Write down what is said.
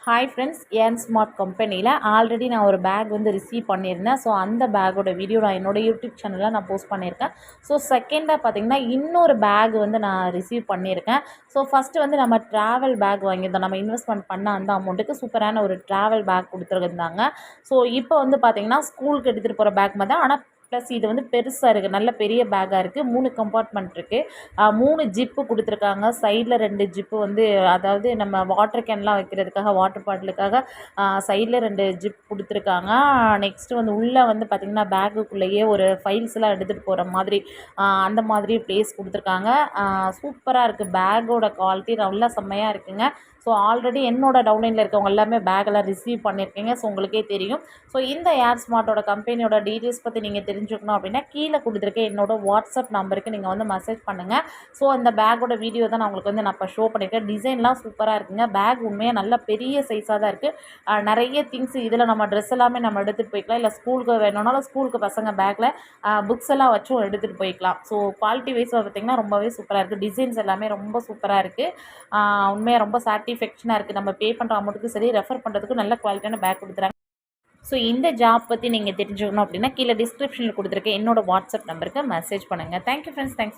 Hi friends, earn smart கம்பெனியில் already நான் ஒரு பேக் வந்து ரிசீவ் பண்ணியிருந்தேன். ஸோ அந்த பேக்கோட வீடியோ நான் என்னோடய யூடியூப் சேனலில் நான் போஸ்ட் பண்ணியிருக்கேன். ஸோ செகண்டாக பார்த்திங்கன்னா இன்னொரு பேக் வந்து நான் ரிசீவ் பண்ணியிருக்கேன். ஸோ ஃபஸ்ட்டு வந்து நம்ம ட்ராவல் பேக் வாங்கியிருந்தோம். நம்ம இன்வெஸ்ட்மெண்ட் பண்ண அந்த அமௌண்ட்டுக்கு சூப்பரான ஒரு ட்ராவல் பேக் கொடுத்துருந்தாங்க. ஸோ இப்போ வந்து பார்த்திங்கன்னா ஸ்கூலுக்கு எடுத்துகிட்டு போகிற பேக் மாதிரி தான், ஆனால் ப்ளஸ் இது வந்து பெருசாக இருக்குது, நல்ல பெரிய பேக்காக இருக்குது. 3 கம்பார்ட்மெண்ட் இருக்குது, 3 ஜிப்பு கொடுத்துருக்காங்க. சைடில் 2 ஜிப்பு வந்து, அதாவது நம்ம வாட்டர் கேன்லாம் வைக்கிறதுக்காக, வாட்டர் பாட்டிலுக்காக சைடில் 2 ஜிப் கொடுத்துருக்காங்க. நெக்ஸ்ட்டு வந்து உள்ளே வந்து பார்த்திங்கன்னா பேக்குக்குள்ளேயே ஒரு ஃபைல்ஸ்லாம் எடுத்துகிட்டு போகிற மாதிரி அந்த மாதிரி ப்ளேஸ் கொடுத்துருக்காங்க. சூப்பராக இருக்குது, பேக்கோட குவாலிட்டி நல்லா செம்மையாக இருக்குங்க. ஸோ ஆல்ரெடி என்னோடய டவுன்லைனில் இருக்கவங்க எல்லாமே பேக்கெல்லாம் ரிசீவ் பண்ணியிருக்கீங்க. ஸோ உங்களுக்கே தெரியும். ஸோ இந்த ஏர் ஸ்மார்ட்டோட கம்பெனியோட டீட்டெயில்ஸ் பற்றி நீங்கள் தெரிஞ்சுக்கணும் அப்படின்னா கீழே கொடுத்துருக்க என்னோடய வாட்ஸ்அப் நம்பருக்கு நீங்கள் வந்து மெசேஜ் பண்ணுங்கள். ஸோ அந்த பேக்கோட வீடியோ தான் நான் உங்களுக்கு வந்து நான் இப்போ ஷோ பண்ணியிருக்கேன். டிசைன்லாம் சூப்பராக இருக்குங்க. பேக் உண்மையாக நல்ல பெரிய சைஸாக தான் இருக்குது. நிறைய திங்ஸ் இதில் நம்ம ட்ரெஸ் எல்லாமே நம்ம எடுத்துகிட்டு போய்க்கலாம். இல்லை ஸ்கூலுக்கு வேணும்னாலும் ஸ்கூலுக்கு பசங்க பேக்கில் புக்ஸ் எல்லாம் வச்சும் எடுத்துகிட்டு போய்க்கலாம். ஸோ குவாலிட்டி வைஸ் பார்த்திங்கன்னா ரொம்பவே சூப்பராக இருக்குது. டிசைன்ஸ் எல்லாமே ரொம்ப சூப்பராக இருக்குது. உண்மையாக ரொம்ப சாட்டிஸ்ஃபேக்ஷனாக இருக்குது. நம்ம பே பண்ணுற அமௌண்ட்டுக்கு சரி, ரெஃபர் பண்ணுறதுக்கும் நல்ல குவாலிட்டியான பேக் கொடுத்துறாங்க. ஸோ இந்த ஜாப் பற்றி நீங்கள் தெரிஞ்சுக்கணும் அப்படின்னா கீழே டிஸ்கிரிப்ஷனில் கொடுத்துருக்கேன் என்னோடய வாட்ஸ்அப் நம்பருக்கு மெசேஜ் பண்ணுங்கள். Thank you friends, thanks for